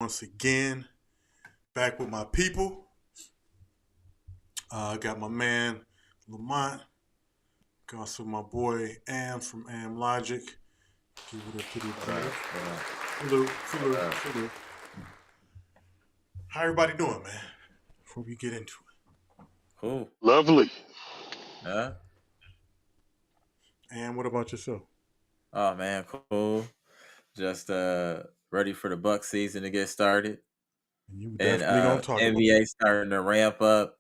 Once again, back with my people. I got my man Lamont. Got also my boy Am from Am Logic. Give it up to the What brother. up? What up? Salute, What salute, up? salute. How everybody doing, man? Before we get into Cool. Lovely. Yeah. it. And what about yourself? Oh man, cool. Just ready for the Buck season to get started, And you and definitely gonna talk about NBA starting to ramp up,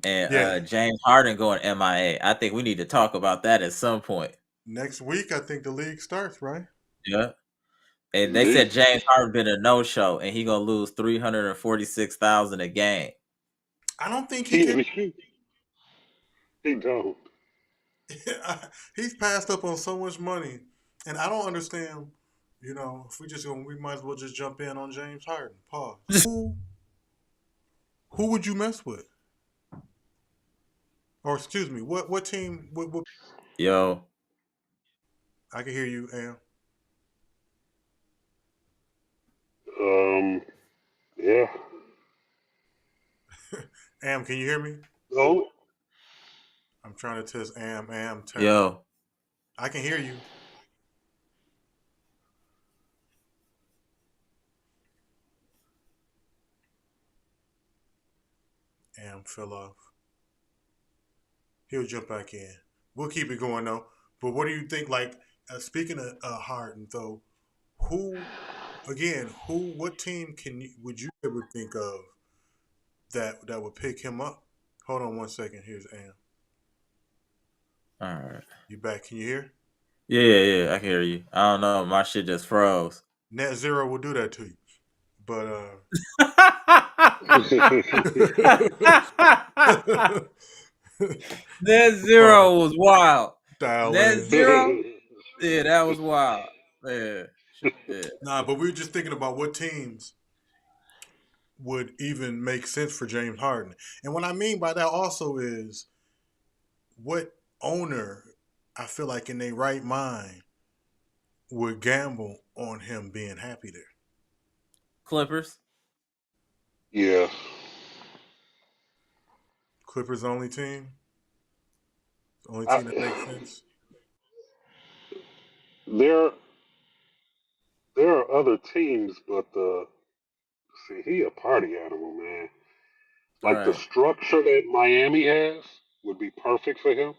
and it. Yeah. James Harden going MIA. I think we need to talk about that at some point. Next week I think the league starts, right? Yeah. And they Indeed. said James Harden been a no show, and he gonna lose 346,000 a game. I don't think he can. He don't. He's passed up on so much money, and I don't understand. If we might as well just jump in on James Harden. Pause. Who would you mess with? Or excuse me, what team? What Yo, I can hear you, Am. Um. Yeah. Am, can you hear me? No. I'm trying to test Am. Am, turn up. yo, I can hear you. Am fell off. He'll jump back in. We'll keep it going though. But what do you think? Like speaking of Harden, though, who again? What team would you ever think of that would pick him up? Hold on one second. Here's Am. all right. You back? Can you hear? Yeah, I can hear you. I don't know, my shit just froze. Net zero will do that to you. But Net pause. zero was wild. Dial Net in. zero, yeah, that was wild. Yeah, yeah. Nah, but we were just thinking about what teams would even make sense for James Harden. And what I mean by that also is what owner I feel like in their right mind would gamble on him being happy there. Clippers. Yeah. Clippers only team? The only team that makes I, sense? there. There are other teams, but see, he a party animal, man. Like the Right. structure that Miami has would be perfect for him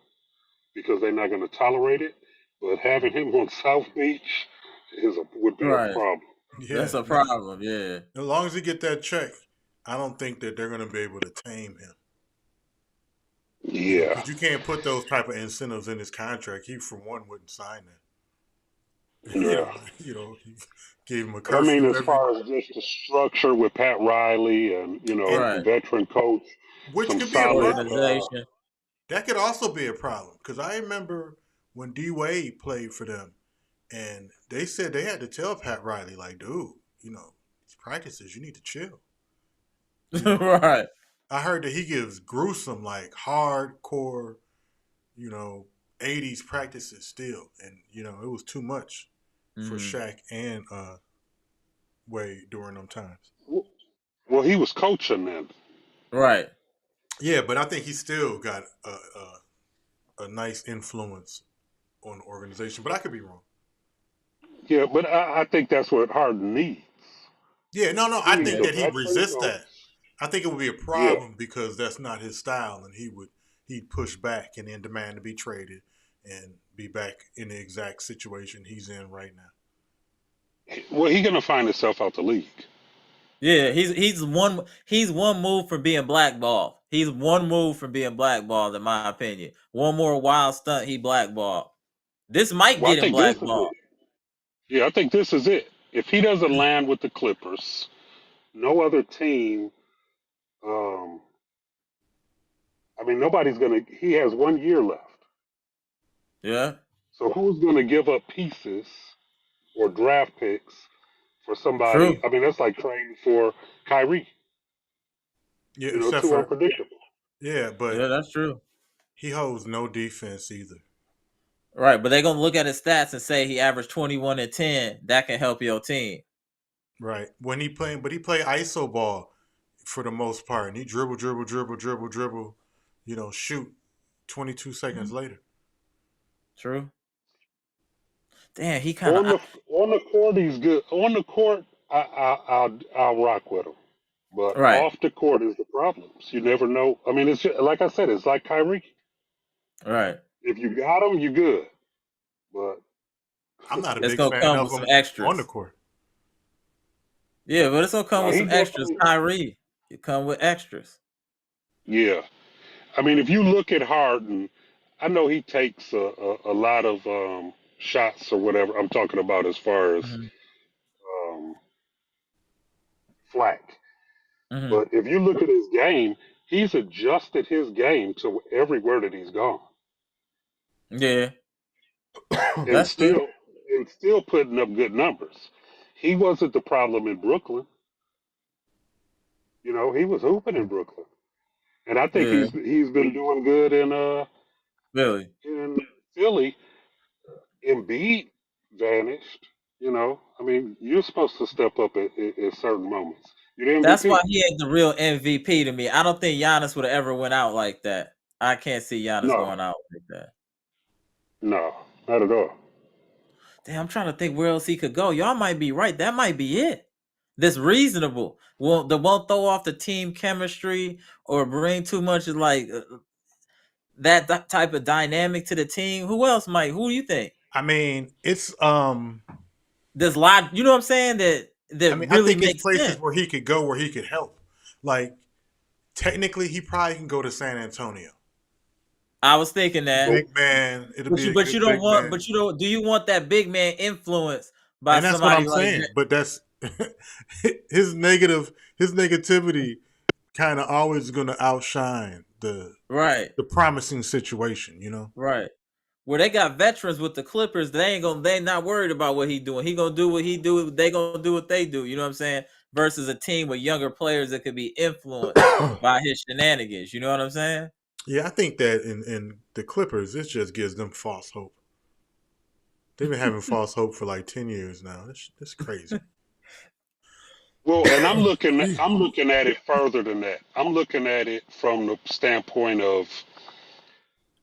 because they're not going to tolerate it. But having him on South Beach would be a Right. problem. That's Yeah. a Now, problem. Yeah. as long as he get that check, I don't think that they're going to be able to tame him. Yeah. Because you can't put those type of incentives in his contract. He, for one, wouldn't sign that. Yeah. He gave him a But I mean, curfew as every, far as just the structure with Pat Riley and and Right. veteran coach, which some could be a solid. problem. Organization. That could also be a problem because I remember when D Wade played for them, and they said they had to tell Pat Riley, like, dude, these practices, you need to chill. You know, Right. I heard that he gives gruesome, like hardcore, you know, 80s practices still, and it was too much for Hmm. Shaq and Wade during them times. Well, he was coaching then. Right. Yeah, but I think he still got a nice influence on the organization, but I could be wrong. Yeah, but I think that's what Harden needs. Yeah, no, He I needs think Yeah. a that he'd veteran resist that. coach. I think it would be a Yeah, problem because that's not his style, and he'd push back and then demand to be traded and be back in the exact situation he's in right now. well, he's gonna find himself out the league. Yeah. He's one move from being blackballed. He's one move from being blackballed, in my opinion. One more wild stunt, he blackballed. This might Well, I get him think this is blackballed. it. Yeah, I think this is it. If he doesn't land with the Clippers, no other team. Um, I mean, nobody's gonna. He has 1 year left. Yeah. So who's gonna give up pieces or draft picks for somebody? True. I mean, that's like trading for Kyrie. Yeah, except Too for unpredictable. yeah, Yeah, but that's true. he holds no defense either. Right, but they're gonna look at his stats and say he averaged 21 and 10. That can help your team. Right. When he playing, but he play ISO ball for the most part, and he dribble, dribble, dribble, dribble, dribble. Shoot. 22 seconds Mhm. later. True. Damn, he kind On of the on the court, he's good. On the court, I'll rock with him. But right, off the court is the problems. You never know. I mean, it's just, like I said, it's like Kyrie. right. If you got him, you good. But I'm not a It's big gonna fan come of with some him on the extras. court. Yeah, but it's gonna come no, with he some extras. definitely. Kyrie, it come with extras. Yeah. I mean, if you look at Harden, I know he takes a lot of shots or whatever. I'm talking about as far as Hmm. um, flack. Hmm. But if you look at his game, he's adjusted his game to everywhere that he's gone, Yeah, and that's true. still putting up good numbers. He wasn't the problem in Brooklyn. You know, he was hooping in Brooklyn, and I think Yeah, he's been doing good really. in Philly. Embiid vanished. You know, I mean, you're supposed to step up at certain moments. You're the That's why MVP. he ain't the real MVP to me. I don't think Giannis would have ever went out like that. I can't see Giannis No, going out like that. no, not at all. Damn, I'm trying to think where else he could go. Y'all might be right. That might be it. That's reasonable. Won't throw off the team chemistry or bring too much of like that type of dynamic to the team. Who else might? Who do you think? I mean, it's There's a lot. You know what I'm saying? That I really think it's makes places sense. where he could go where he could help. Like technically, he probably can go to San Antonio. I was thinking that. But Big man, it'll But be you a but you good don't big want man, but you don't do you want that big man influence by and that's what somebody I'm like saying. But that's his negativity kind of always going to outshine right, the promising situation. You know. right. Where they got veterans with the Clippers, they ain't not worried about what he doing. He gonna do what he do, they gonna do what they do. You know what I'm saying? Versus a team with younger players that could be influenced by his shenanigans. You know what I'm saying? Yeah, I think that in the Clippers, it just gives them false hope. They've been having false hope for like 10 years now. That's crazy. well, and I'm looking at it further than that. I'm looking at it from the standpoint of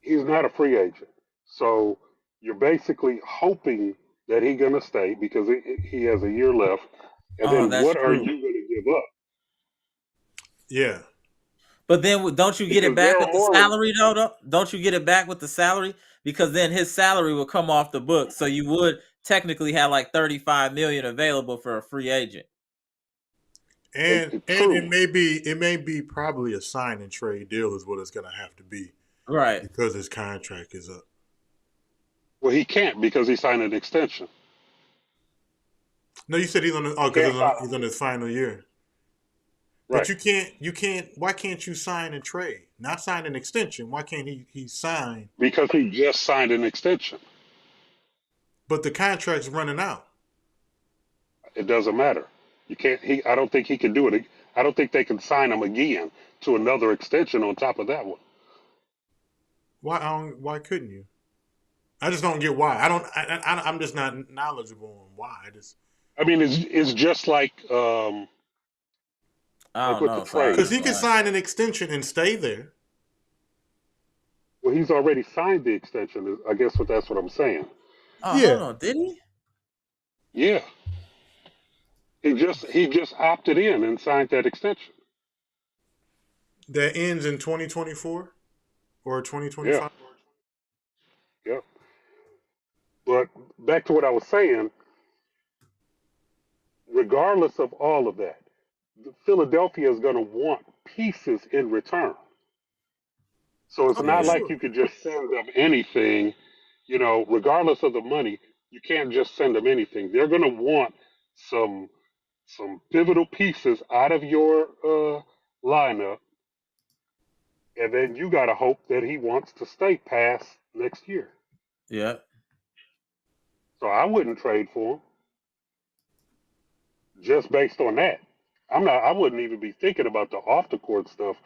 he's not a free agent, so you're basically hoping that he's gonna stay because he has a year left. And Oh, then that's what are you true. gonna give up? Yeah, But then don't you get it Because back Daryl with the Morey, salary though? Don't you get it back with the salary? Because then his salary will come off the books. So you would technically have like 35 million available for a free agent. and true. it may be probably a sign and trade deal is what it's gonna have to be Right. because his contract is up. Well, he can't because he signed an extension. No, you said he's on the, He because can't sign. he's on his final year. But Right. you can't. Why can't you sign and trade? Not sign an extension. Why can't he sign? Because he just signed an extension. But the contract's running out. It doesn't matter. You can't. I don't think he can do it. I don't think they can sign him again to another extension on top of that one. Why couldn't you? I just don't get why. I don't. I'm just not knowledgeable on why. I just I mean, it's just I like don't with the know. So I because trade. just he can don't. sign an extension and stay there. Well, he's already signed the extension. I guess that's what I'm saying. Oh, hold Yeah, on. Did he? Yeah, he just opted in and signed that extension. that ends in 2024 or Yeah, 2025. yeah. But back to what I was saying. Regardless of all of that, Philadelphia is going to want pieces in return. So it's Oh, for not Yeah. like sure. you could just send them anything, regardless of the money, you can't just send them anything. They're going to want some pivotal pieces out of your lineup, and then you got to hope that he wants to stay past next year. Yeah. So I wouldn't trade for him just based on that. I wouldn't even be thinking about the off the court stuff.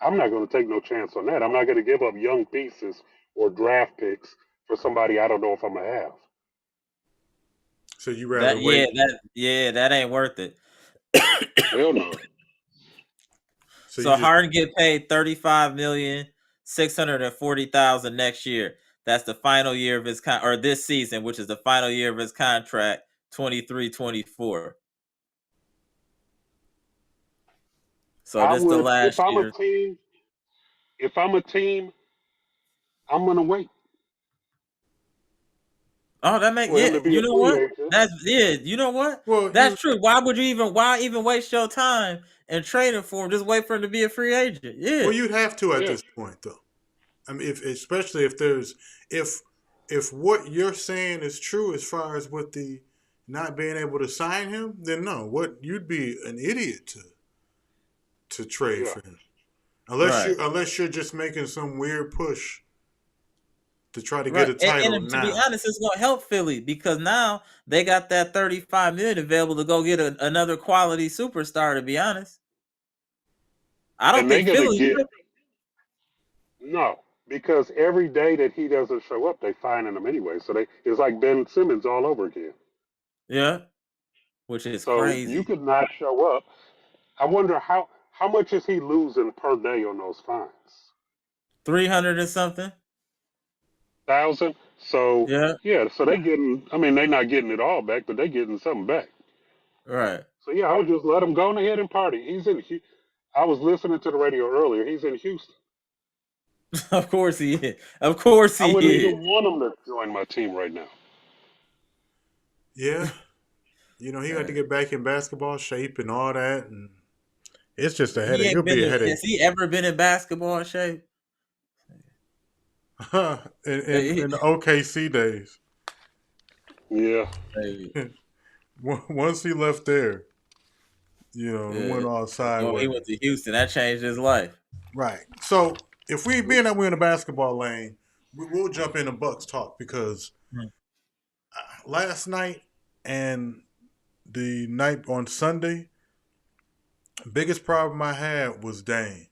I'm not going to take no chance on that. I'm not going to give up young pieces or draft picks for somebody I don't know if I'm going to have. So you rather wait. That ain't worth it. Hell no. So you So just Harden get paid $35,640,000 next year. That's the final year of his or this season, which is the final year of his contract, 23-24. So I this the would last year. if I'm a team, I'm gonna wait Oh, that make for him to be you a know free what? agent. You know what? well That's you true. Why even waste your time and trading for him? Just wait for him to be a free agent. Yeah. well you'd have to at Yeah. this point though. I mean, if especially if there's if what you're saying is true as far as with the not being able to sign him, then no, what you'd be an idiot to trade Yeah. for him Right. unless you're just making some weird push to try to get Right. a title And to be now. honest, it's gonna help Philly because now they got that 35 million available to go get another quality superstar, to be honest. I don't And they're think gonna Philly get no, because every day that he doesn't show up, they fining him anyway. So it's like Ben Simmons all over again. Yeah. Which is So you crazy. could not show up. I wonder how much is he losing per day on those fines? 300 or something. 1,000. So Yeah. yeah, so they getting. I mean, they're not getting it all back, but they getting something back. Right. So yeah, I would just let him go ahead and party. I was listening to the radio earlier. He's in Houston. Of course he is. Of course I he wouldn't is. even want him to join my team right now. Yeah, he got to get back in basketball shape and all that, and it's just a He headache. It'll ain't been be a in, headache has he ever been in basketball shape? in the OKC days. Yeah. Hey, Once he left there, it yeah. went all When he sideways. went to Houston, that changed his life. Right. So if we being that we're in the basketball lane, we'll jump into Bucks talk because Hmm. last night and the night on Sunday, biggest problem I had was Dame.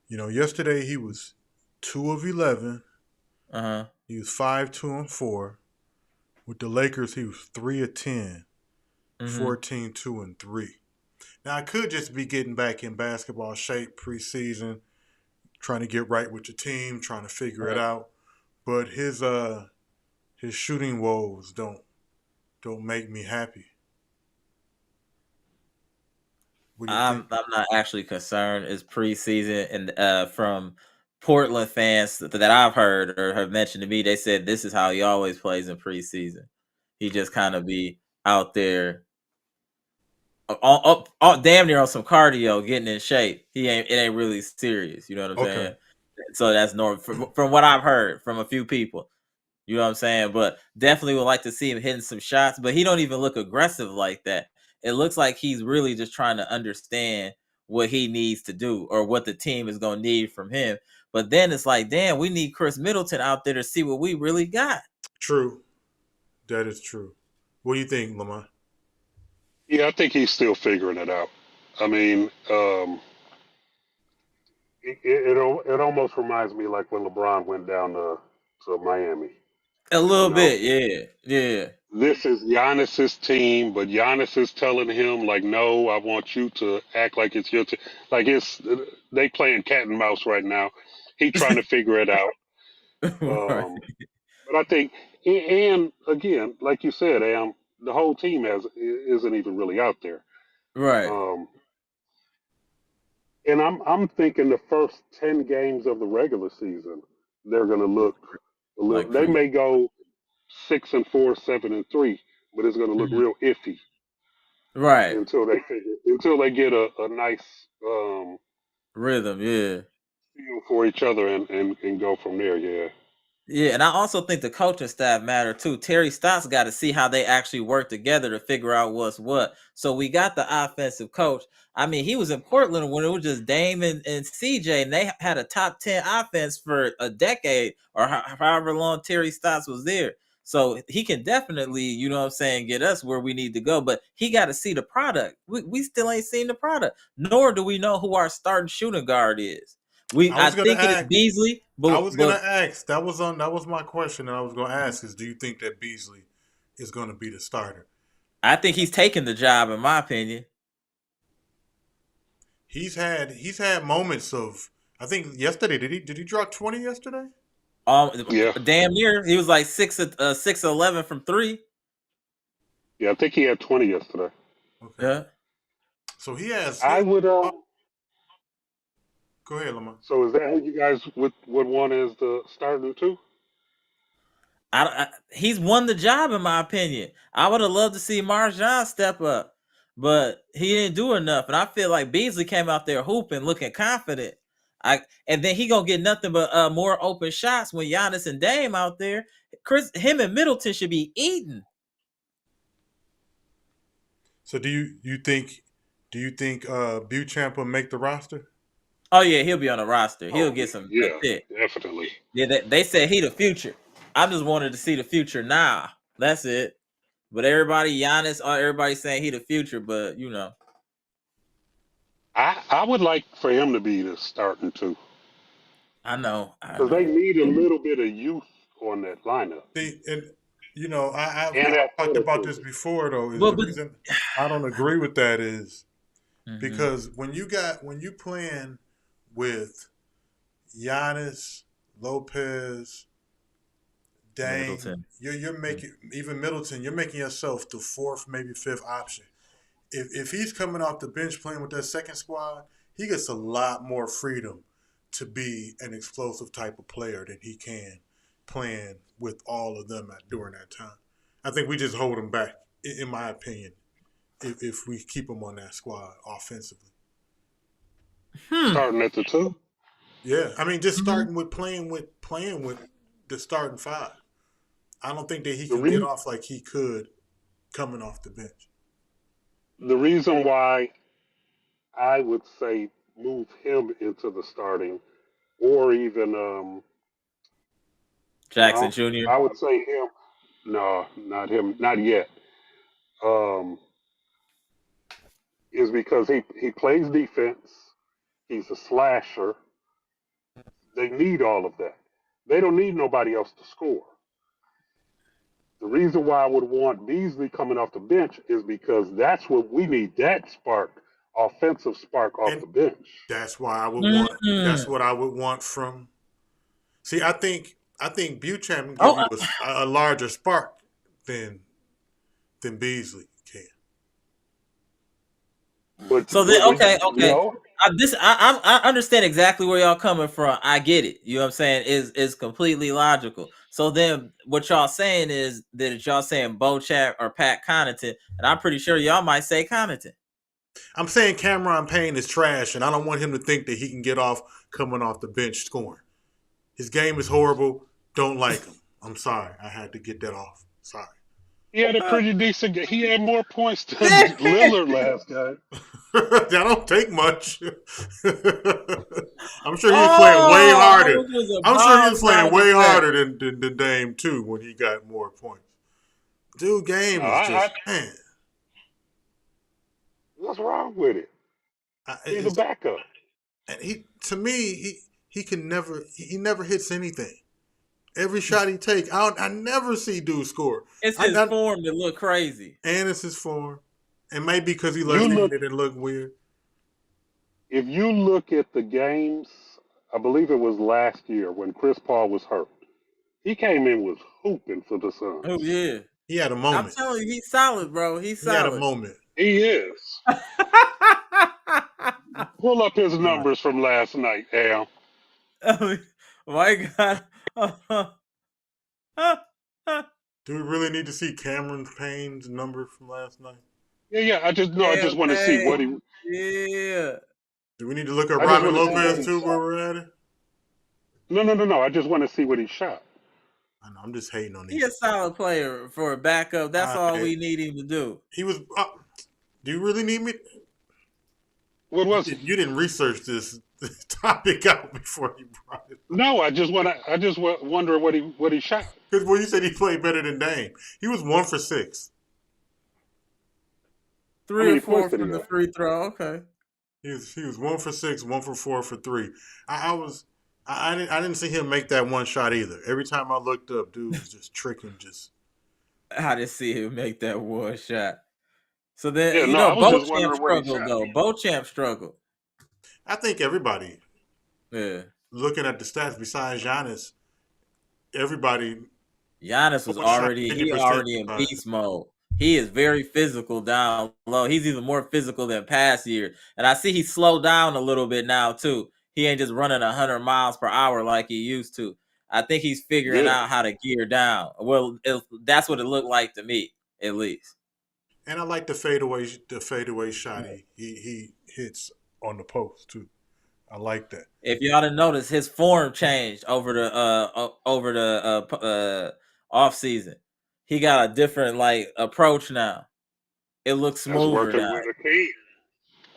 Yesterday he was 2 of 11. Uh-huh. He was 5-2-4. With the Lakers, he was 3 of 10, Mm-hmm. 14, 2-3. Now I could just be getting back in basketball shape preseason, trying to get right with your team, trying to figure it Right. out. But his shooting woes don't make me happy. What do you think? I'm not actually concerned. It's preseason, and from Portland fans that I've heard or have mentioned to me, they said this is how he always plays in preseason. He just kind of be out there, damn near on some cardio, getting in shape. It ain't really serious. You know what I'm Okay. saying? So that's normal from what I've heard from a few people. You know what I'm saying? But definitely would like to see him hitting some shots. But he don't even look aggressive like that. It looks like he's really just trying to understand what he needs to do or what the team is gonna need from him. But then it's like, damn, we need Chris Middleton out there to see what we really got. True. That is true. What do you think, Lamont? Yeah, I think he's still figuring it out. I mean, it almost reminds me like when LeBron went down to Miami. A You little know, bit, yeah, yeah, this is Giannis's team, but Giannis is telling him like, "No, I want you to act like it's your team." Like they playing cat and mouse right now. He trying to figure it out. right, But I think, and again, like you said, the whole team isn't even really out there. right. Um, and I'm thinking the first 10 games of the regular season, they're going to look a little. Like They pre, may go 6-4, 7-3, but it's going to look Mhm. real iffy Right until they get a nice rhythm, yeah. feel for each other and go from there. Yeah. Yeah, and I also think the coaching staff matter too. Terry Stotts got to see how they actually work together to figure out what's what. So we got the offensive coach. I mean, he was in Portland when it was just Dame and CJ, and they had a top 10 offense for a decade or however long Terry Stotts was there. So he can definitely, you know what I'm saying, get us where we need to go. But he got to see the product. We still ain't seen the product, nor do we know who our starting shooting guard is. I I was gonna think it is ask. Beasley, I but was gonna ask. That was my question, and I was gonna ask is, do you think that Beasley is going to be the starter. I think he's taking the job, in my opinion. He's had moments of. I think yesterday did he drop 20 yesterday? Yeah. Damn near. He was like 6-11 from 3. Yeah, I think he had 20 yesterday. Okay. Yeah. So he has. I would. Go ahead, Lamar. So is that who you guys would want as the starting two? He's won the job, in my opinion. I would have loved to see Marjan step up, but he didn't do enough. And I feel like Beasley came out there hooping, looking confident. And then he gonna get nothing but more open shots when Giannis and Dame out there. Him and Middleton should be eating. So do you think Beauchamp will make the roster? Oh yeah, he'll be on the roster. He'll get some Yeah, shit. definitely. Yeah, they said he the future. I just wanted to see the future now. That's it. But Giannis, everybody's saying he the future. But I would like for him to be the starting two I know. because they need a little bit of youth on that lineup. See, and I've And talked about this athleticism. before though. Is Well, the but- reason I don't agree with that is Mhm. because when you playing with Giannis, Lopez, Dame, Middleton. you're making even Middleton. You're making yourself the fourth, maybe fifth option. If he's coming off the bench playing with that second squad, he gets a lot more freedom to be an explosive type of player than he can playing with all of them during that time. I think we just hold him back, in my opinion, if we keep him on that squad offensively. Starting at the two. Yeah, I mean, just starting with playing with the starting five. I don't think that he can get off like he could coming off the bench. The reason why I would say move him into the starting, or even Jackson Jr. I would say him. No, not him. Not yet. Is because he plays defense. He's a slasher. They need all of that. They don't need nobody else to score. The reason why I would want Beasley coming off the bench is because that's what we need. That spark, offensive spark off And the bench. That's why I would want. That's what I would want from. See, I think Beauchamp can give you a larger spark than Beasley can. But So then, okay. No, I understand exactly where y'all coming from. I get it. You know what I'm saying? Is completely logical. So then, what y'all saying is that y'all saying Beauchamp or Pat Connaughton, and I'm pretty sure y'all might say Connaughton. I'm saying Cameron Payne is trash, and I don't want him to think that he can get off coming off the bench scoring. His game is horrible. Don't like him. I'm sorry. I had to get that off. Sorry. he had a pretty decent game. He had more points than Lillard last game. That don't take much. I'm sure he was playing way harder. I'm sure he was playing way harder than Dame too when he got more points. Dude, game is just man. What's wrong with it? He's a backup. And he can never hits anything. Every shot he takes, I never see dude score. It's his form that look crazy. And it's his form. And maybe because he left-handed and look weird. If you look at the games, I believe it was last year when Chris Paul was hurt. He came in was hooping for the Suns. Oh yeah, he had a moment. I'm telling you, he's solid, bro. He's solid. He had a moment. He is. Pull up his numbers from last night, Al. Oh my God. Do we really need to see Cameron Payne's number from last night? Yeah. I just want to see what he. Yeah. Do we need to look at Robin Lopez too where we're at it? No. I just want to see what he shot. I know. I'm just hating on these. He's a solid player for a backup. That's all we need him to do. He was. Do you really need me? What was it? You didn't research this topic out before you brought it. No, I just wonder what he shot. Because you said he played better than Dame. He was 1 for 6. 3 or 4 from the free throw. Okay. He was 1 for 6, 1 for 4 for 3. I didn't see him make that one shot either. Every time I looked up, dude was just tricking, just I didn't see him make that one shot. So then, Yeah, no, I was just Beauchamp wondering what he struggled shot. though. Beauchamp struggled. I think everybody Yeah. looking at the stats besides Giannis, everybody Giannis was almost shot already 50% in besides him. beast mode. He is very physical down low. He's even more physical than past year. And I see he slowed down a little bit now too. He ain't just running 100 miles per hour like he used to. I think he's figuring Yeah. out how to gear down. Well, that's what it looked like to me, at least. And I like the fadeaway shot he hits on the post too. I like that. If y'all didn't notice, his form changed over the off season. He got a different like approach now. It looks That's smoother working now. with a team.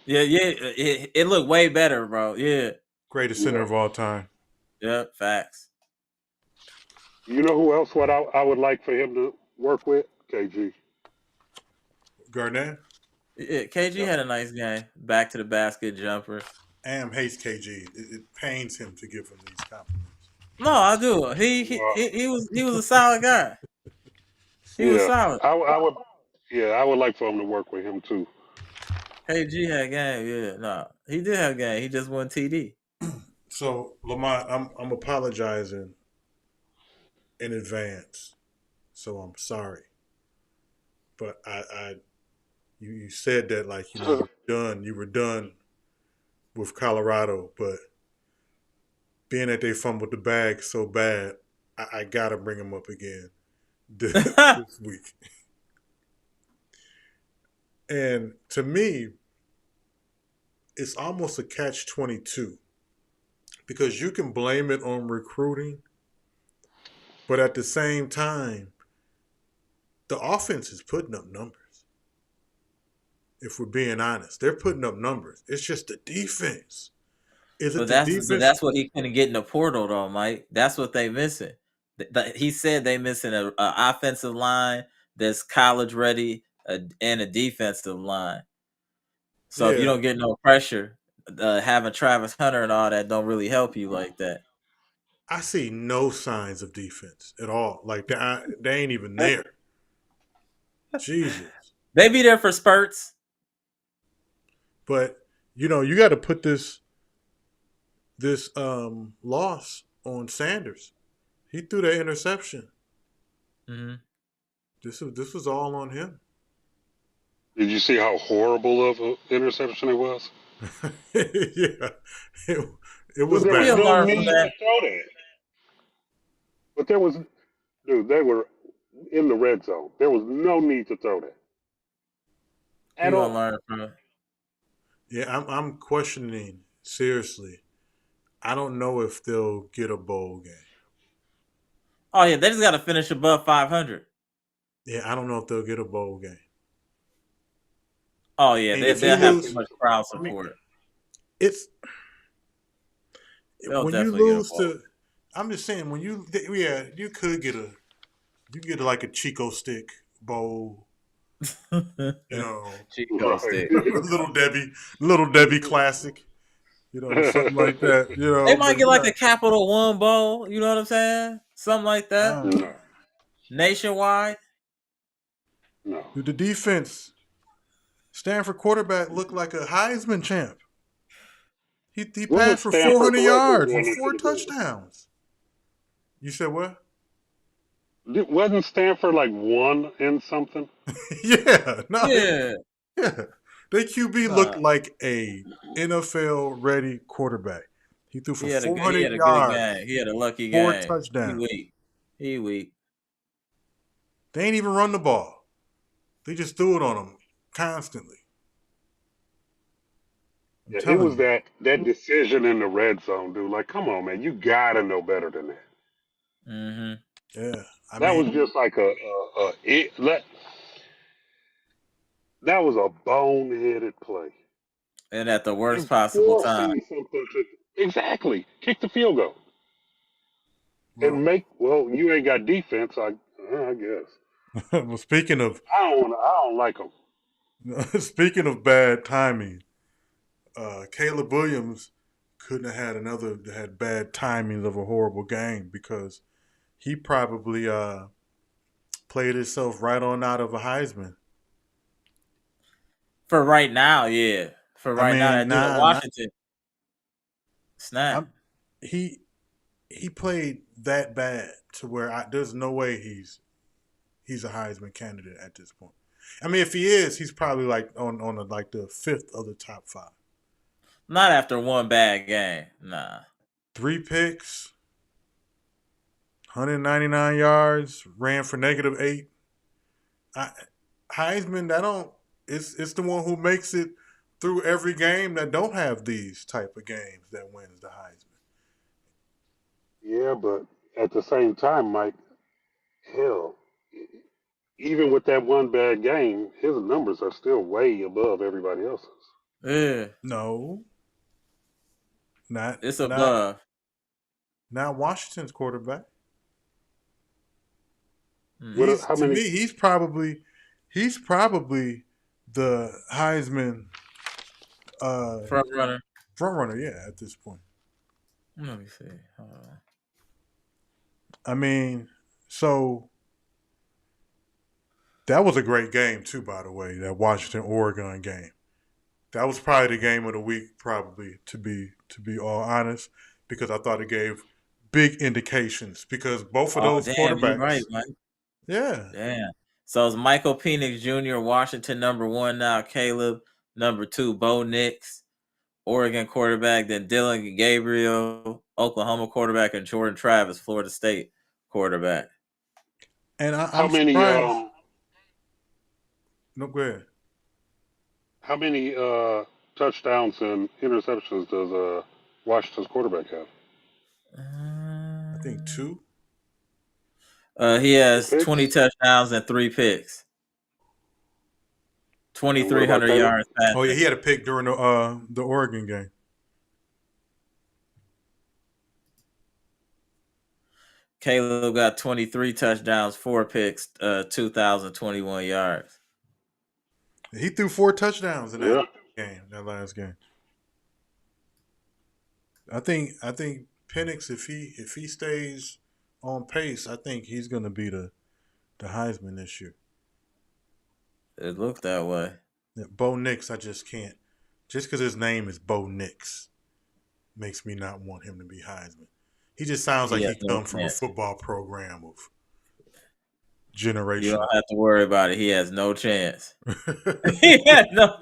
Yeah, it looked way better, bro. Yeah, Greatest center of all time. yeah, facts. You know who else? What I would like for him to work with? KG. Garnett. Yeah, KG Yep. had a nice game. Back to the basket jumper. Am hates KG. It pains him to give him these compliments. No, I do. He was a solid guy. He was Yeah, solid. I would. Yeah, I would like for him to work with him too. KG had game. Yeah, no, he did have game. He just won TD. So Lamont, I'm apologizing in advance. So I'm sorry, but you said that like you were done with Colorado, but being that they fumbled the bag so bad, I gotta bring them up again this week. And to me, it's almost a catch-22 because you can blame it on recruiting, but at the same time, the offense is putting up numbers. If we're being honest, they're putting up numbers. It's just the defense. Is it the But defense? that's what he couldn't get in the portal though, Mike. That's what they missing. He said they missing a offensive line that's college ready and a defensive line. So if you Yeah, don't get no pressure, having Travis Hunter and all that don't really help you like that. I see no signs of defense at all. Like they ain't even there. Jesus. They be there for spurts. But you got to put this loss on Sanders. He threw that interception. Mm-hmm. This was all on him. Did you see how horrible of an interception it was? Yeah, it was There was He'll bad. no learn need from to that. throw that. But there was, dude, they were in the red zone. There was no need to throw that He at gonna all. learn from it. Yeah, I'm questioning seriously. I don't know if they'll get a bowl game. Oh yeah, they just got to finish above 500. Yeah, I don't know if they'll get a bowl game. Oh yeah, I mean, if they'll you have lose, too much crowd I mean, support. it's They'll when you definitely get a lose bowl. to. I'm just saying when you get like a Chico stick bowl, Chico Right. stick. little Debbie classic, something like that, They might but get like a Capital One bowl. You know what I'm saying? Something like that. No, Nationwide. no. Dude, the defense, Stanford quarterback looked like a Heisman champ. He What passed was for Stanford 400 record yards going with into 4 the game? touchdowns. You said what? Wasn't Stanford like 1 and something? Yeah, no, Yeah. yeah. Their QB looked like a NFL ready quarterback. He threw for He had 400 a good yards, game. He had a lucky 4 game. touchdowns. He weak. They ain't even run the ball. They just threw it on him constantly. I'm Yeah, it telling was you. that decision in the red zone, dude. Like, come on, man, you gotta know better than that. Mm-hmm. Yeah, I That was mean, just like that was a boneheaded play. And at the worst And possible time. forcing something to exactly kick the field goal well, and you ain't got defense. I guess well, speaking of I don't like them. speaking of bad timing, Caleb Williams couldn't have had bad timing of a horrible game because he probably played itself right on out of a Heisman. For right now, yeah. For I right now, mean, that dude in Washington, snap. he played that bad to where there's no way he's a Heisman candidate at this point. I mean, if he is, he's probably like on the fifth of the top five. Not after one bad game, nah. 3 picks, 199 yards, ran for -8. Heisman, that don't. It's the one who makes it through every game that don't have these type of games that wins the Heisman. Yeah, but at the same time, Mike, hell, even with that one bad game, his numbers are still way above everybody else's. Yeah, No, not it's not above. not Washington's quarterback. Mm. How To many? me, he's probably the Heisman Front runner. front runner. Yeah, at this point. Let me see. Hold on. I mean, so that was a great game too. By the way, that Washington Oregon game. That was probably the game of the week, probably to be all honest, because I thought it gave big indications because both of Oh, those damn, you're right, quarterbacks. Mike. Yeah, Damn. So it's Michael Penix Jr., Washington #1 now, Caleb #2, Bo Nix, Oregon quarterback, then Dylan Gabriel, Oklahoma quarterback, and Jordan Travis, Florida State quarterback. and How I'm many? surprised. No, go ahead. How many touchdowns and interceptions does Washington's quarterback have? I think 2. He 2 has 20 picks. touchdowns and 3 picks. And what about 2,300 Caleb? yards Oh yeah, passing. he had a pick during the Oregon game. Caleb got 23 touchdowns, 4 picks, 2,021 yards. He threw 4 touchdowns in that Yeah. game, that last game. I think Penix, if he stays on pace, I think he's gonna be the Heisman this year. It looked that way. Yeah, Bo Nix, I just can't. Just because his name is Bo Nix makes me not want him to be Heisman. He just sounds He like has he no comes from a chance. football program of You generational. don't have to worry about it. He has no chance. He has no.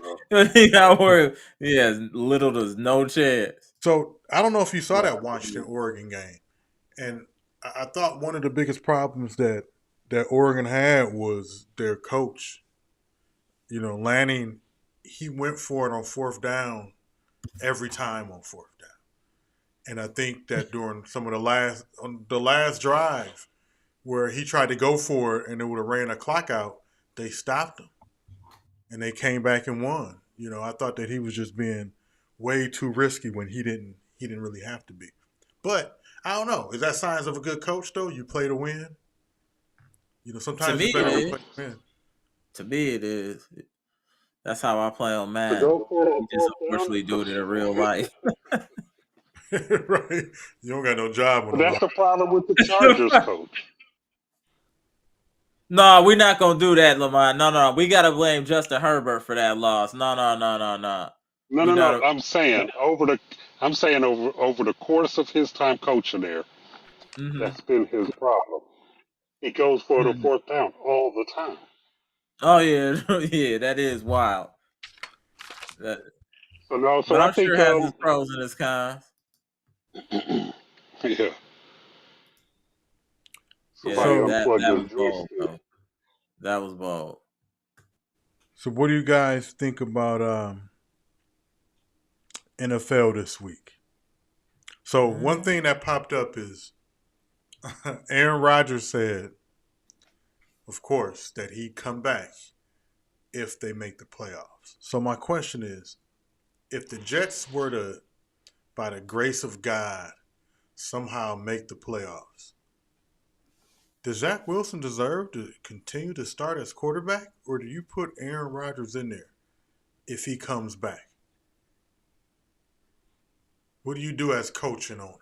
He got worry. He has little to no chance. So I don't know if you saw that Washington Oregon game, and I thought one of the biggest problems that Oregon had was their coach. Lanning, he went for it on 4th down every time on 4th down. And I think that during some of the last drive where he tried to go for it and it would have ran a clock out, they stopped him and they came back and won. I thought that he was just being way too risky when he didn't really have to be. But I don't know. Is that signs of a good coach though? You play to win. To Sometimes me, it's it better to is. play to win. To me, it is. That's how I play on To Madden. go for it on You just 4th down. unfortunately do it in real life. Right? You don't got no job on But the that's line. the problem with the Chargers coach. No, we're not gonna do that, Lamar. No. We gotta blame Justin Herbert for that loss. No. No, We no, no. not. I'm saying over the course of his time coaching there, Mm-hmm. that's been his problem. He goes for the 4th down all the time. Oh yeah, yeah. That is wild. That, So no, but so I I'm sure think it has its pros and its cons. yeah, Yeah, somebody So, unplugged that his was bold, joystick. though. That was bold. so what do you guys think about NFL this week? So one thing that popped up is Aaron Rodgers said, of course, that he'd come back if they make the playoffs. So my question is, if the Jets were to, by the grace of God, somehow make the playoffs, does Zach Wilson deserve to continue to start as quarterback, or do you put Aaron Rodgers in there if he comes back? What do you do as coach and owner?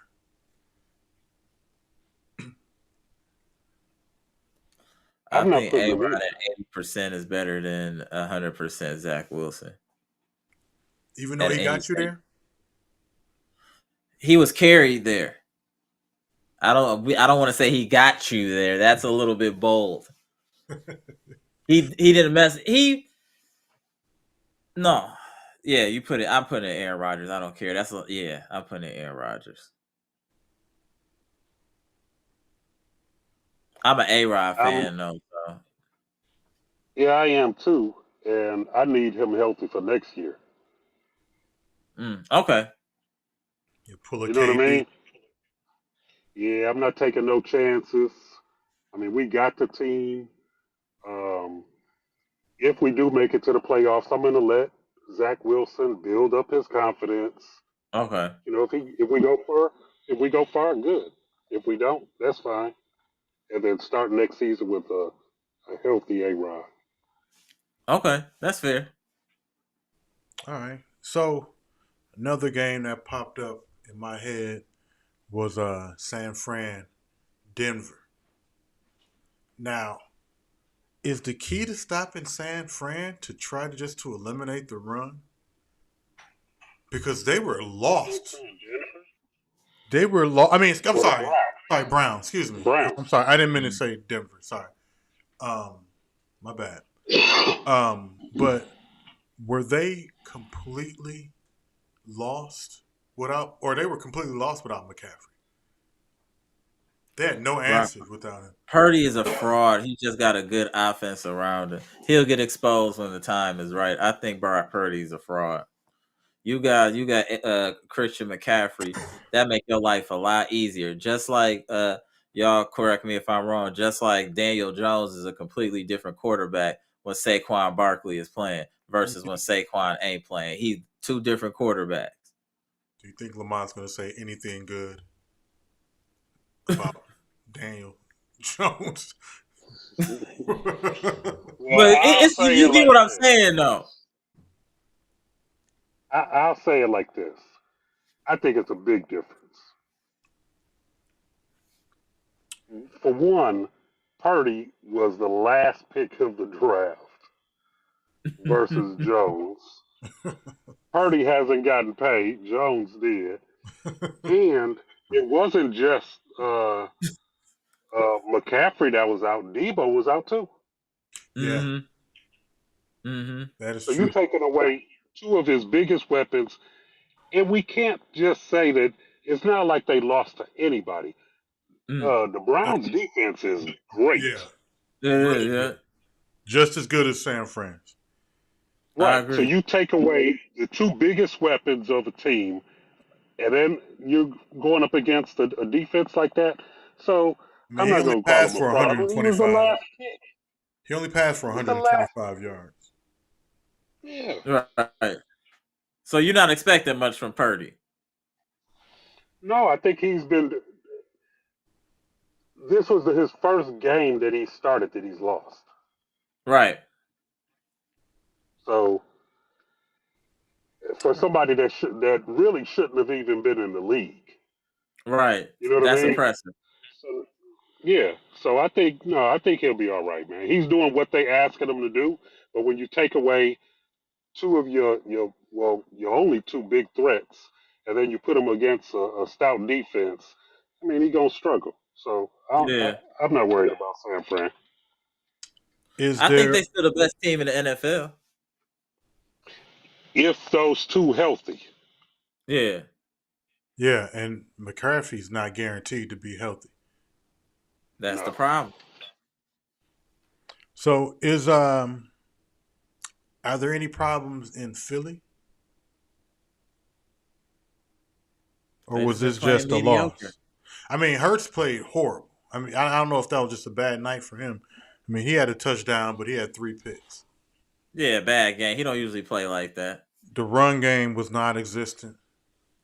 I I'm not think putting A him Rod in. at 80% is better than 100% Zach Wilson. Even though At he any got you state. there? He was carried there. I don't want to say he got you there. That's a little bit bold. He didn't mess. No. Yeah, you put it. I'm putting in Aaron Rodgers. I don't care. I'm putting in Aaron Rodgers. I'm an A-Rod I'm fan though. So. Yeah, I am too, and I need him healthy for next year. Okay. You pull a You know what I KB. mean? Yeah, I'm not taking no chances. I mean, we got the team. Um, if we do make it to the playoffs, I'm gonna let Zach Wilson build up his confidence. Okay. You know, if we go far, good. If we don't, that's fine. And then start next season with a healthy A Rod. Okay. That's fair. All right. So another game that popped up in my head was San Fran, Denver. Now, is the key to stopping San Fran to try to eliminate the run? Because they were lost. They were lost. I mean, I'm For the sorry. Browns. Sorry, Brown. Excuse me. I'm Browns. sorry. I didn't mean to say Denver. Sorry. My bad. But were they completely lost or they were completely lost without McCaffrey? They had no Brock answers without him. Purdy is a fraud. He just got a good offense around him. He'll get exposed when the time is right. I think Brock Purdy is a fraud. You got Christian McCaffrey. That make your life a lot easier. Just like y'all correct me if I'm wrong. Just like Daniel Jones is a completely different quarterback when Saquon Barkley is playing versus when Saquon ain't playing. He's two different quarterbacks. Do you think Lamont's going to say anything good about Daniel Jones? Well, But I'll you, say it you get like what I'm this. saying, though. I'll say it like this. I think it's a big difference. For one, Purdy was the last pick of the draft versus Jones. Purdy hasn't gotten paid. Jones did. And it wasn't just McCaffrey that was out. Debo was out too. Yeah, Mm-hmm. Mm-hmm. that is So you're true. taking away two of his biggest weapons. And we can't just say that it's not like they lost to anybody. Mm. The Browns defense is great. Yeah, Yeah, really yeah. good. Just as good as San Fran's. I Right. So agree. you take away the two biggest weapons of a team, and then you're going up against a defense like that. So I mean, I'm he not only going to call passed him a for fraud. I mean, he was the 125. last pick. He only passed for He was the last. 125 yards. Yeah. Right. So you're not expecting much from Purdy. No, I think he's been. This was his first game that he started that he's lost. Right. So for somebody that really shouldn't have even been in the league, Right. you know what I That's mean? impressive. So yeah. So I think he'll be all right, man. He's doing what they asking him to do. But when you take away two of your only two big threats, and then you put him against a stout defense, I mean, he gonna struggle. So Yeah. I'm not worried about San Fran. Is I think there? they're still the best team in the NFL. If those two healthy, Yeah. Yeah, and McCaffrey's not guaranteed to be healthy. That's the no, problem. So are there any problems in Philly, or They was just been this playing just a mediocre. loss? I mean, Hurts played horrible. I mean, I don't know if that was just a bad night for him. I mean, he had a touchdown, but he had 3 picks. Yeah, bad game. He don't usually play like that. The run game was non-existent.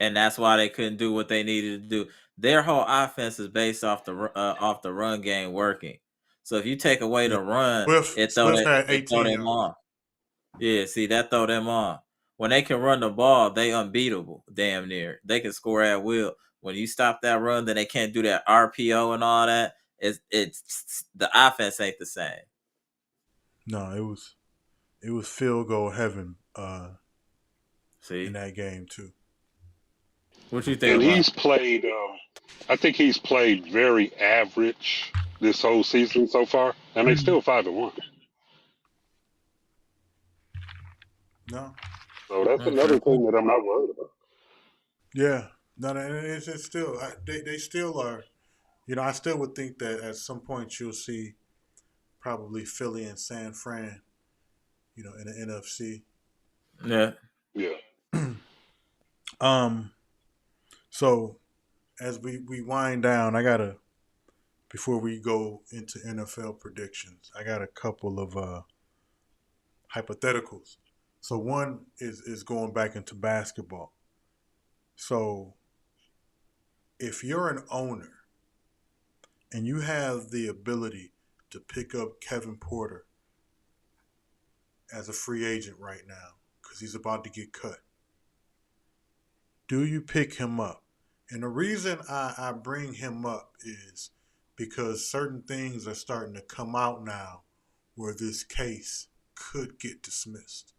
And that's why they couldn't do what they needed to do. Their whole offense is based off the run game working. So if you take away Yeah. the run, Swift had it throw 18 them yards. off. Yeah, see that throw them off. When they can run the ball, they unbeatable. Damn near, they can score at will. When you stop that run, then they can't do that RPO and all that. it's the offense ain't the same. No, it was field goal heaven in See, that game too. what you think And about? he's played. I think he's played very average this whole season so far, and they still 5-1. No, So that's Okay. another thing that I'm not worried about. yeah, no, it's still they still are. You know, I still would think that at some point you'll see probably Philly and San Fran. You know, in the NFC. Yeah. Yeah. um. So as we wind down, I gotta before we go into NFL predictions, I got a couple of hypotheticals. So one is going back into basketball. So if you're an owner and you have the ability to pick up Kevin Porter as a free agent right now because he's about to get cut, do you pick him up? And the reason I bring him up is because certain things are starting to come out now where this case could get dismissed.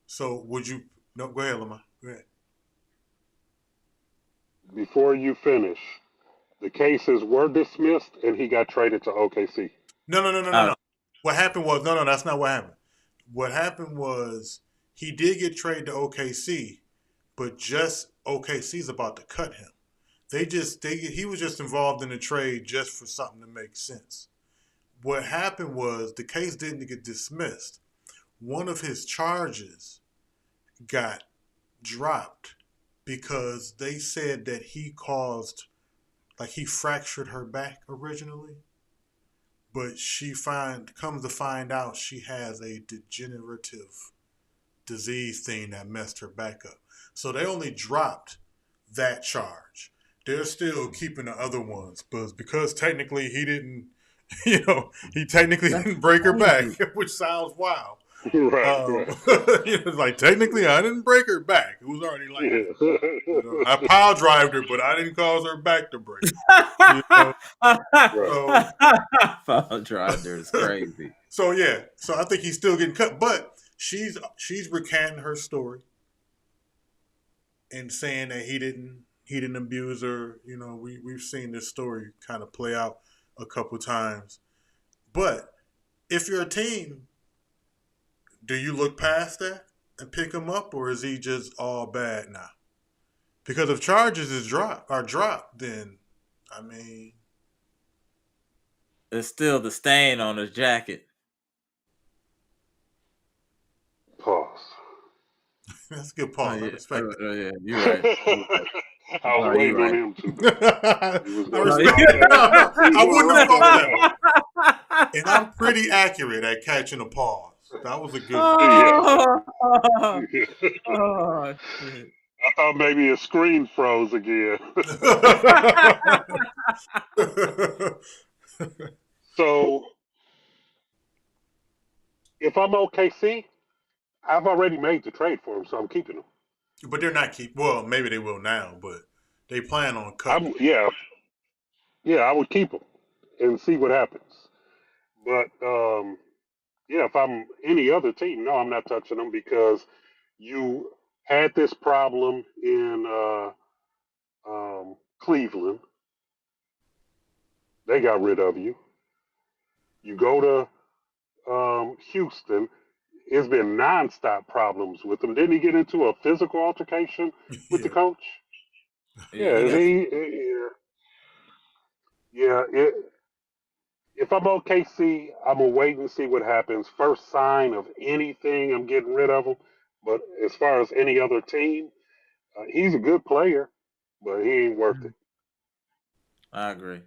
So would you? No, go ahead, Lamar. Go ahead. Before you finish, the cases were dismissed, and he got traded to OKC. No. What happened was no. That's not what happened. What happened was he did get traded to OKC, but just OKC's about to cut him. He was just involved in the trade just for something to make sense. What happened was the case didn't get dismissed. One of his charges got dropped because they said that he fractured her back originally, but comes to find out she has a degenerative disease thing that messed her back up. So they only dropped that charge. They're still keeping the other ones, but because technically he didn't, he technically didn't break her back, which sounds wild. Right. Like technically I didn't break her back. It was already like that. I pile drived her, but I didn't cause her back to break. So Phone drive is crazy. So I think he's still getting cut, but she's recanting her story and saying that he didn't abuse her. You know, we've seen this story kind of play out a couple times. But if you're a team, do you look past that and pick him up, or is he just all bad now? Because if charges are dropped, then I mean, There's still the stain on his jacket. Pause. That's a good pause. Yeah. I respect that. Yeah, you're right. I was waiting on him to. I respect that. No, I wouldn't have thought that. And I'm pretty accurate at catching a pause. That was a good one. Yeah. Oh, shit. I thought maybe his screen froze again. So, if I'm OKC, I've already made the trade for him, so I'm keeping him. But they're not well, maybe they will now, but they plan on cutting. Yeah, I would keep him and see what happens. But yeah, if I'm any other team, no, I'm not touching them because you had this problem in Cleveland. They got rid of you. You go to Houston. It's been nonstop problems with him. Didn't he get into a physical altercation with the coach? Yeah, if I'm OKC, I'm gonna wait and see what happens. First sign of anything, I'm getting rid of him. But as far as any other team, he's a good player, but he ain't worth it. I agree.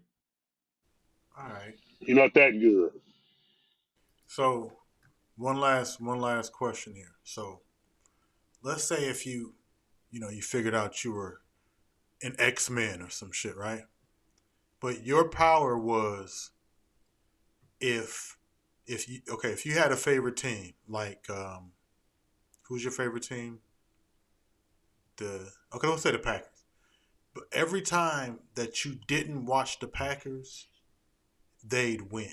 All right. He's not that good. So one last question here. So let's say if you figured out you were an X-Men or some shit, right? But your power was if you had a favorite team, like who's your favorite team? Let's say the Packers. But every time that you didn't watch the Packers, they'd win.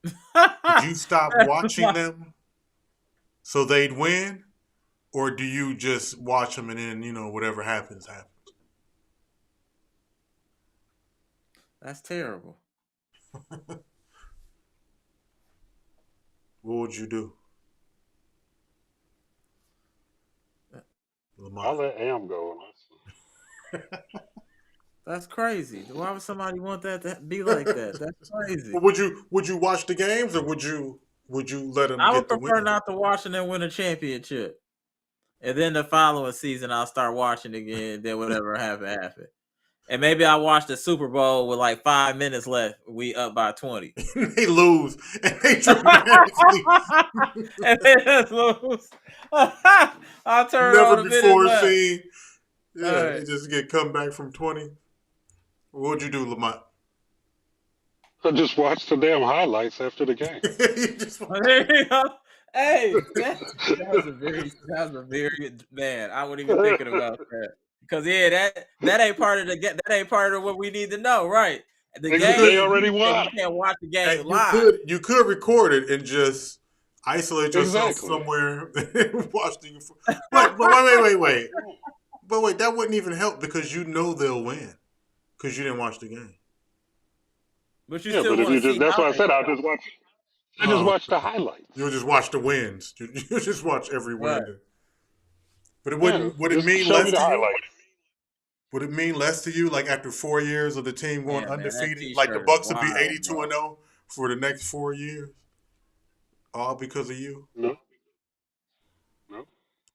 Did you stop watching them so they'd win? Or do you just watch them and then, whatever happens, happens? That's terrible. What would you do? I'll Lamont. let Am go. That's crazy. Why would somebody want that to be like that? That's crazy. Well, would you watch the games or would you let them I would get the prefer win? not to watch and then win a championship. And then the following season, I'll start watching again. Then whatever happened. And maybe I watch the Super Bowl with like 5 minutes left. We up by 20. They lose and they dramatically And they just lose. I'll turn on never the minute before left. seen. Yeah, All right. they just get come back from 20. What would you do, Lamont? I just watch the damn highlights after the game. You just- There you go. Hey, that was a very man. I wasn't even thinking about that. Because that ain't part of that ain't part of what we need to know, right? The Nigga, game they already you won. can't watch the game Hey, live. you could record it and just isolate yourself Exactly. somewhere and watch the. But wait. But wait, that wouldn't even help because you know they'll win because you didn't watch the game. But you Yeah, still but if want you to see just, that's how why I they said go. I just watch the highlights. You'll just watch the wins. You just watch every win. Right. But it Yeah, would it just mean show less me to the you? highlights. Would it mean less to you, like after 4 years of the team going Man, that undefeated? Like the t-shirt is Bucks would be wild, 82-0 bro. for the next 4 years, all because of you. No.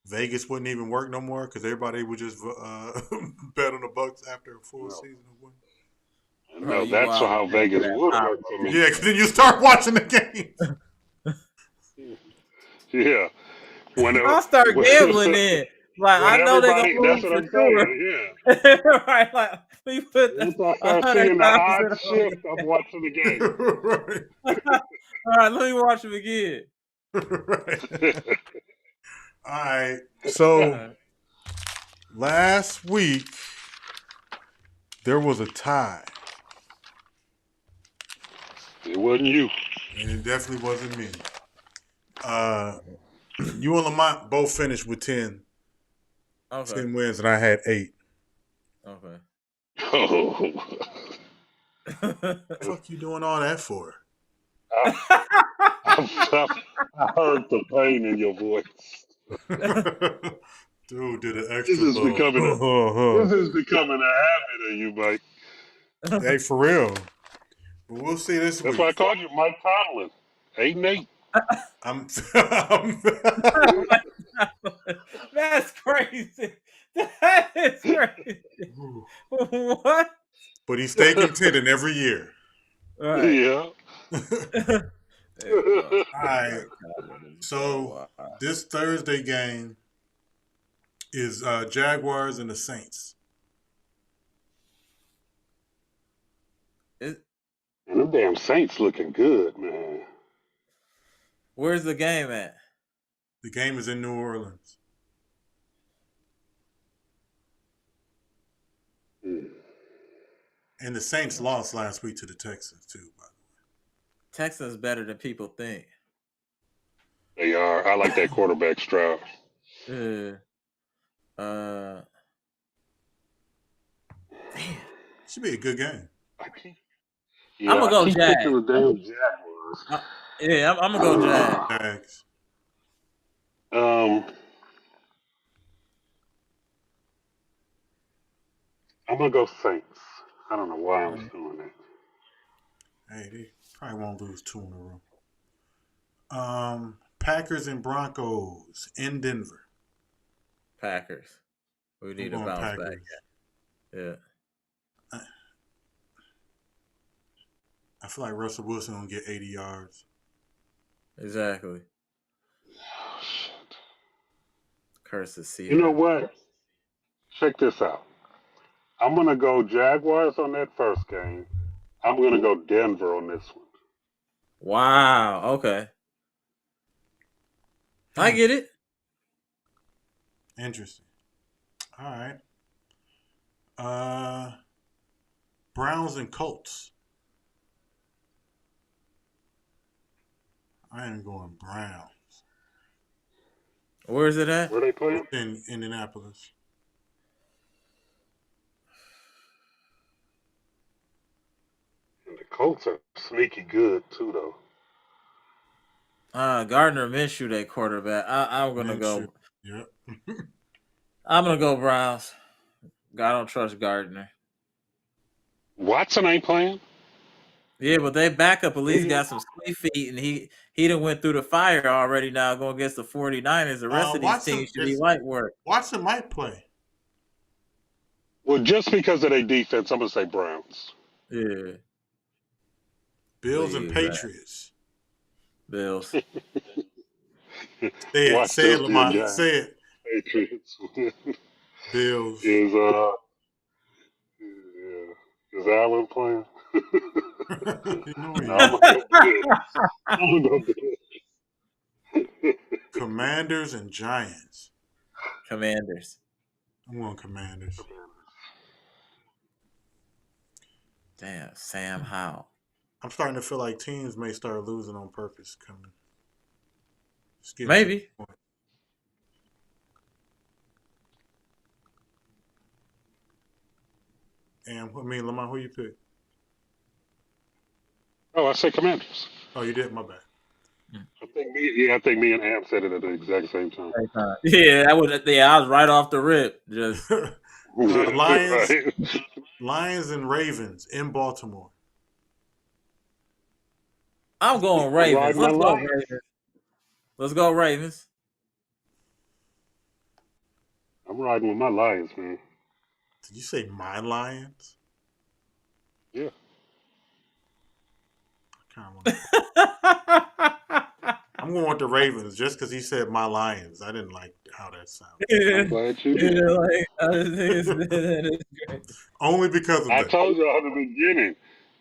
Vegas wouldn't even work no more because everybody would just bet on the Bucks after a full No. season of winning. Bro, No, you that's wild how to think Vegas that would pop work for me. Yeah, because then you start watching the games. Yeah. I'll start gambling in. Like When I know they're gonna everybody, that's lose what for I'm sure. saying. Yeah. Right, like we put Once I start seeing the 100,000 odd on shift, it. I'm watching the game. Right. All right, let me watch them again. Right. All right. All So right. last week there was a tie, It wasn't you. and it definitely wasn't me. You and Lamont both finished with 10 Okay. wins, and I had 8. Okay. Oh. What the fuck you doing all that for? I heard the pain in your voice. Dude did an This extra is little. becoming a habit of you, Mike. Hey, for real. But we'll see this That's week. why I called you Mike Tomlin. 8-8. I'm That's crazy. That is crazy. What? but he stayed contented every year. Right. Yeah. All right. So this Thursday game is Jaguars and the Saints. And them damn Saints looking good, man. Where's the game at? The game is in New Orleans. Mm. And the Saints lost last week to the Texans, too, by the way. Texans better than people think. They are. I like that quarterback Stroud. Damn. Should be a good game. Yeah, I'ma go I keep Jags. picking the damn Jaguars. Yeah, I'm gonna go Jags. Jags. I'm gonna go Saints. I don't know why I'm doing that. Hey, they probably won't lose 2 in a row. Packers and Broncos in Denver. Packers. We need a I'm going bounce Packers. back. Yeah. I feel like Russell Wilson gonna get 80 yards. Exactly. Oh, shit. Curse the season. You know what? Check this out. I'm gonna go Jaguars on that first game. I'm gonna go Denver on this one. Wow. Okay. I get it. Interesting. All right. Uh, Browns and Colts. I ain't going Browns. Where is it at? Where they playing? In Indianapolis. And the Colts are sneaky good too, though. Gardner Minshew, that quarterback. I'm gonna Minshew. go. Yep. I'm gonna go Browns. I don't trust Gardner. Watson ain't playing. Yeah, but they backup at least Yeah. got some sweet feet, and he done went through the fire already. Now going against the 49ers. The rest of these Watson teams should be light work. Watson might play. Well, just because of their defense, I'm gonna say Browns. Yeah, Bills and leave that. Patriots. Bills. Say it. Watch Say it, this, Lamont. yeah. Say it. Patriots Bills. is is Allen playing? You know he No, is. I'm gonna go Bills. I'm gonna go Bills. Commanders and Giants. Commanders. I'm going Commanders. Damn, Sam Howell. I'm starting to feel like teams may start losing on purpose coming. Just getting Maybe. to the point. And I mean, Lamont, who you pick? Oh, I say Commanders. Oh, you did. My bad. I think me and Am said it at the exact same time. Yeah, I was right off the rip. Just Lions, Right. Lions and Ravens in Baltimore. I'm going I'm Ravens. riding Let's my go Lions. Ravens. Let's go Ravens. I'm riding with my Lions, man. Did you say my Lions? Yeah. I kind of I'm going with the Ravens just because he said my Lions. I didn't like how that sounded. I'm glad you did. That is great. Only because of I that. told you at the beginning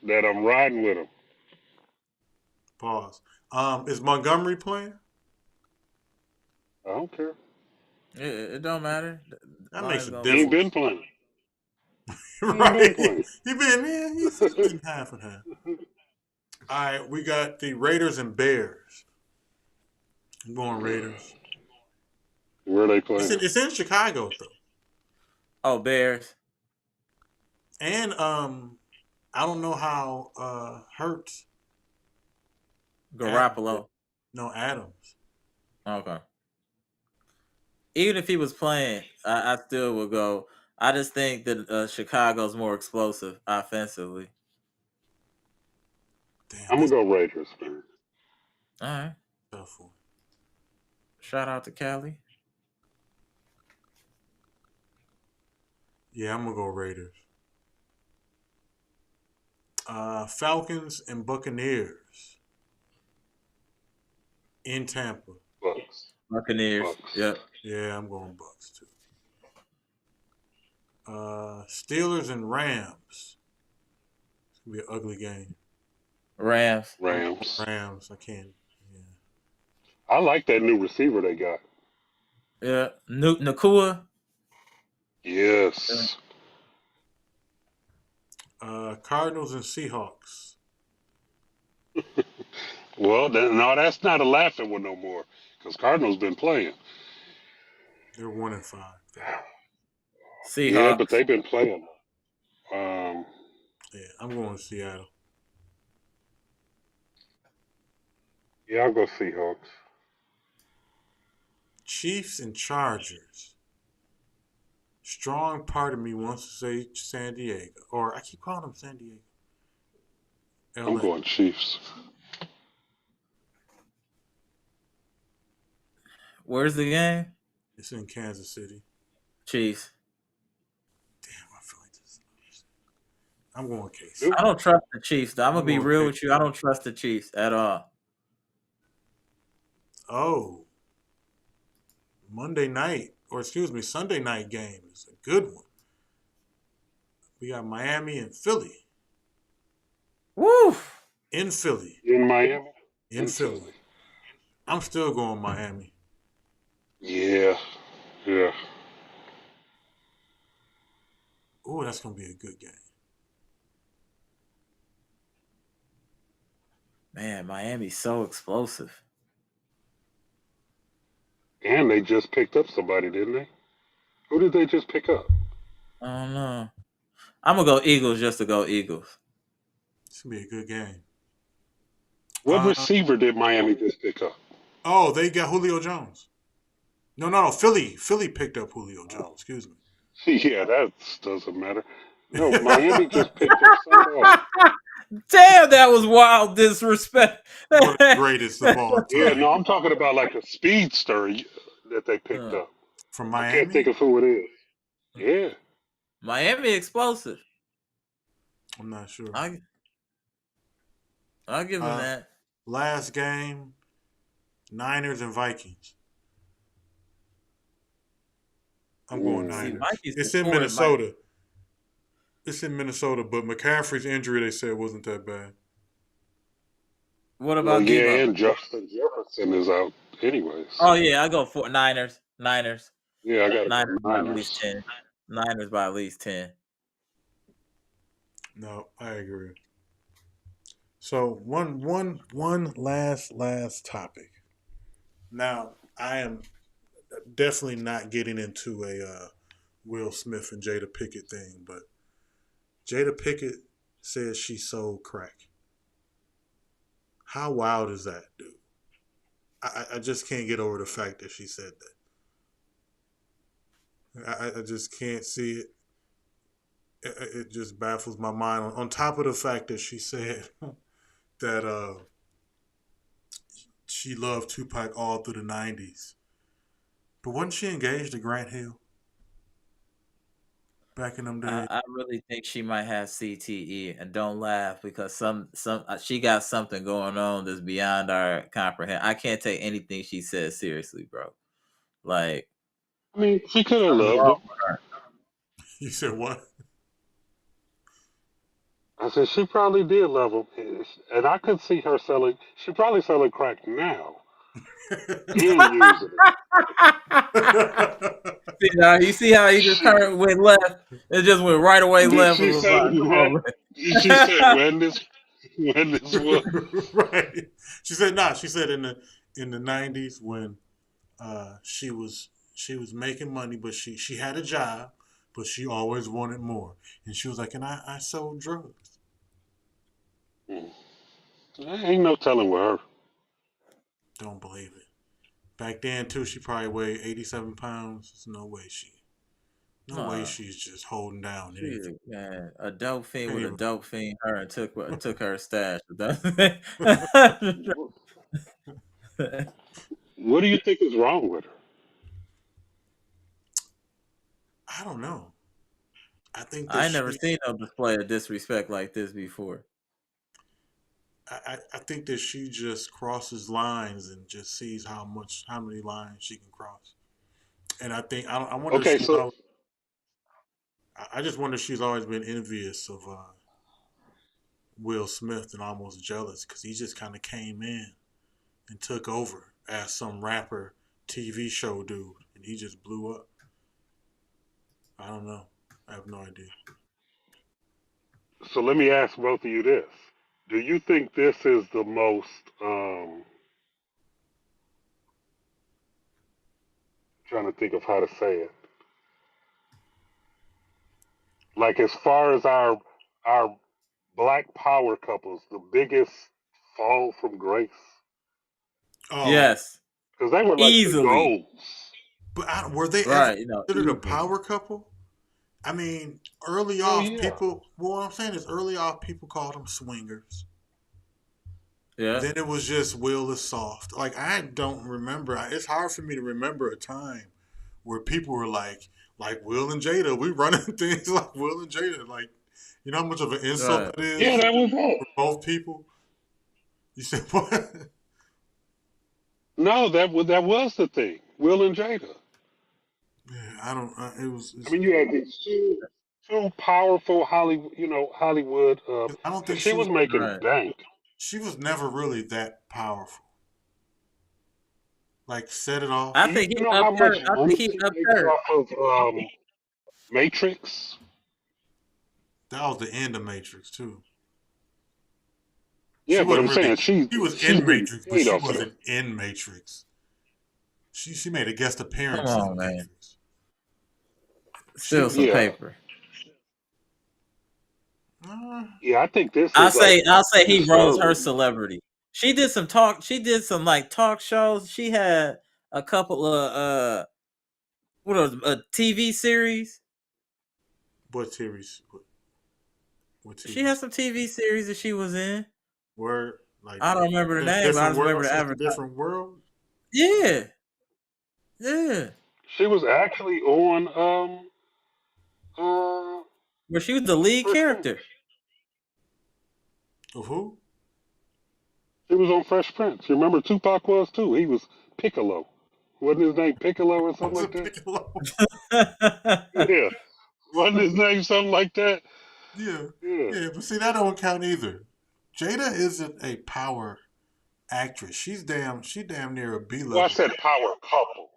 that I'm riding with them. Pause. Is Montgomery playing? I don't care. It don't matter. That makes a He ain't difference. been playing. Right. playing. He's been half and half. All right, we got the Raiders and Bears. I'm going Raiders. Where they playing? It's in Chicago though. Oh, Bears. And I don't know how Hurts. Garoppolo. No, Adams. Okay. Even if he was playing, I still would go. I just think that Chicago's more explosive offensively. Damn, I'm gonna go Raiders, man. All right. tough one. Shout out to Cali. Yeah, I'm gonna go Raiders. Falcons and Buccaneers in Tampa. Bucks. Buccaneers. Bucks. Yep. Yeah, I'm going Bucks too. Steelers and Rams. It's gonna be an ugly game. Rams. Rams. I can't. Yeah. I like that new receiver they got. Yeah. Nakua. Yes. Cardinals and Seahawks. Well, no, that's not a laughing one no more because Cardinals been playing. They're 1-5. Seahawks. Yeah, but they've been playing. Yeah, I'm going to Seattle. Yeah, I'll go Seahawks. Chiefs and Chargers. Strong part of me wants to say San Diego, or I keep calling them San Diego. I'm LA. going Chiefs. Where's the game? It's in Kansas City. Chiefs. Damn, I feel like this. I'm going KC. I don't trust the Chiefs, though. I'm going to be I'm going real KC. with you. I don't trust the Chiefs at all. Oh, Sunday night game is a good one. We got Miami and Philly. Woo! In Philly. In Miami? In Philly. I'm still going Miami. Yeah. Yeah. Ooh, that's gonna be a good game. Man, Miami's so explosive. And they just picked up somebody, didn't they? Who did they just pick up? I don't know. I'm gonna go Eagles just to go Eagles. It's gonna be a good game. What receiver did Miami just pick up? Oh, they got Julio Jones. No. Philly picked up Julio Jones. Excuse me. Yeah, that doesn't matter. No, Miami just picked up somebody. Damn, that was wild disrespect. One of the greatest of all Yeah, time. no, I'm talking about like a speedster that they picked up. From I can't think Miami? of who it is. Yeah. Miami explosive. I'm not sure. I'll give him that. Last game, Niners and Vikings. I'm going Niners. It's in Minnesota. It's in Minnesota, but McCaffrey's injury, they said, wasn't that bad. What about yeah, Debo? and Justin Jefferson is out anyways. Oh yeah, I go for Niners. Niners. Yeah, I got Niners by at Niners. least 10. Niners by at least 10. No, I agree. So one last topic. Now, I am definitely not getting into a Will Smith and Jada Pickett thing, but Jada Pickett says she sold crack. How wild is that, dude? I just can't get over the fact that she said that. I just can't see it. It just baffles my mind. On top of the fact that she said that she loved Tupac all through the 90s. But wasn't she engaged to Grant Hill back in them days? I really think she might have CTE, and don't laugh because some she got something going on that's beyond our comprehension. I can't take anything she says seriously, bro. Like, I mean, she could have loved him. You said what? I said she probably did love him, and I could see her selling. She probably selling crack now and using See, now, you see how he just went left? It just went right away left. She said when this was right. She said nah. She said in the 90s when she was making money, but she had a job, but she always wanted more, and she was like, and I sold drugs. Ain't no telling with her. Don't believe it. Back then too, she probably weighed 87 pounds. There's no way she's just holding down anything. Man, a dope fiend with a dope fiend her and took her stash. What do you think is wrong with her? I don't know. I think I never seen no display of disrespect like this before. I think that she just crosses lines and just sees how many lines she can cross. And I think I wonder. Okay, I just wonder if she's always been envious of Will Smith and almost jealous because he just kind of came in and took over as some rapper TV show dude, and he just blew up. I don't know. I have no idea. So let me ask both of you this. Do you think this is the most trying to think of how to say it. Like as far as our black power couples, the biggest fall from grace? Oh, yes. Because they were like easily the goals. But were they ever considered a power couple? I mean, early off, people. Well, what I'm saying is, early off, people called them swingers. Yeah. Then it was just Will is soft. Like I don't remember. It's hard for me to remember a time where people were like Will and Jada. We running things like Will and Jada. Like, you know how much of an insult that is. Yeah, that was it. For both people. You said what? No, that was the thing. Will and Jada. Yeah, I don't. It was. I mean, you had these two powerful Hollywood. I don't think she was making bank. She was never really that powerful. Like set it off. I think he upped her. I think he upped her off of Matrix. That was the end of Matrix too. Yeah, She but I'm wasn't really. saying She was she's in getting Matrix, but paid she off of wasn't that. in Matrix. She made a guest Come appearance on, in man. Matrix. She Still some Yeah, paper. yeah. I think this I'll is like say he rose her disturbing. celebrity. She did some talk. She did some like talk shows. She had a couple of what was it, a TV series. what series? What She had TV? some TV series that she was in. Word like I don't remember the name, but I different just remember world, the sister, advertisement. different world. Yeah, yeah. She was actually on Where she was the lead Fresh Prince. character. Of who? She was on Fresh Prince. You remember Tupac was too? He was Piccolo. Wasn't his name Piccolo or something Was like it that? Piccolo? Yeah. Wasn't his name something like that? Yeah, Yeah. yeah, but see that don't count either. Jada isn't a power actress. She damn near a B Well, I level. said power couple.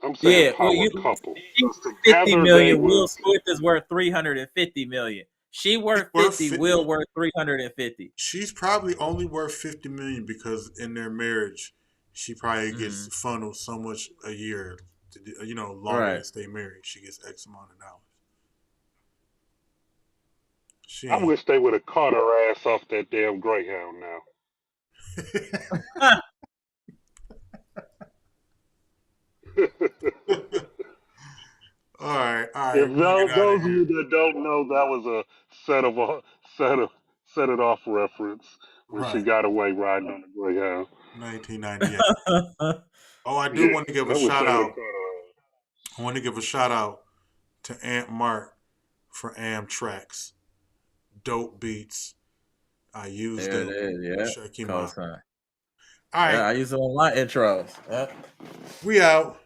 I'm saying Yeah, well, power couple. she's Because 50 together they million. Will was. Smith is worth 350 million. She She's worth worth 50. Will worth 350. she's probably only worth 50 million because in their marriage, she probably gets Mm, funneled so much a year. Longer right. they stay married, she gets X amount of dollars. She I ain't. wish they would have caught her ass off that damn Greyhound now. All right, If we're gonna get out of those of you here. that don't know, that was a set of set of set it off reference when she Right, got away riding on the Greyhound. 1998. Oh, I do Yeah, want to give a I wish shout they would out. have caught her ass. I want to give a shout out to Aunt Mark for Amtrax. Dope beats. I use There it them. is. Yeah. Check him out. Cosign. All Yeah, right, I use it on my intros. Yeah. we out.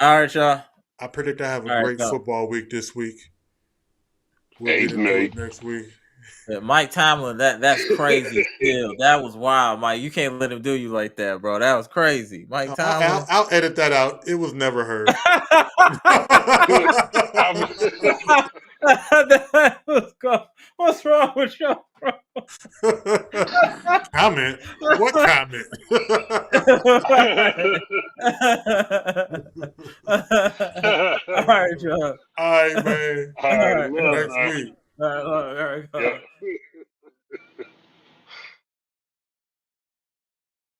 All right, y'all. I predict I have a All right, great y'all. football week this week. We'll Hey, get into Nate. it next week. Yeah, Mike Tomlin, that's crazy. Still, that was wild, Mike. You can't let him do you like that, bro. That was crazy, Mike Tomlin. I'll edit that out. It was never heard. I'm- What's wrong with you, bro? Comment? What comment? All right, y'all. All right, man. All All right, right, love Next that. week. all right, all right. Yeah.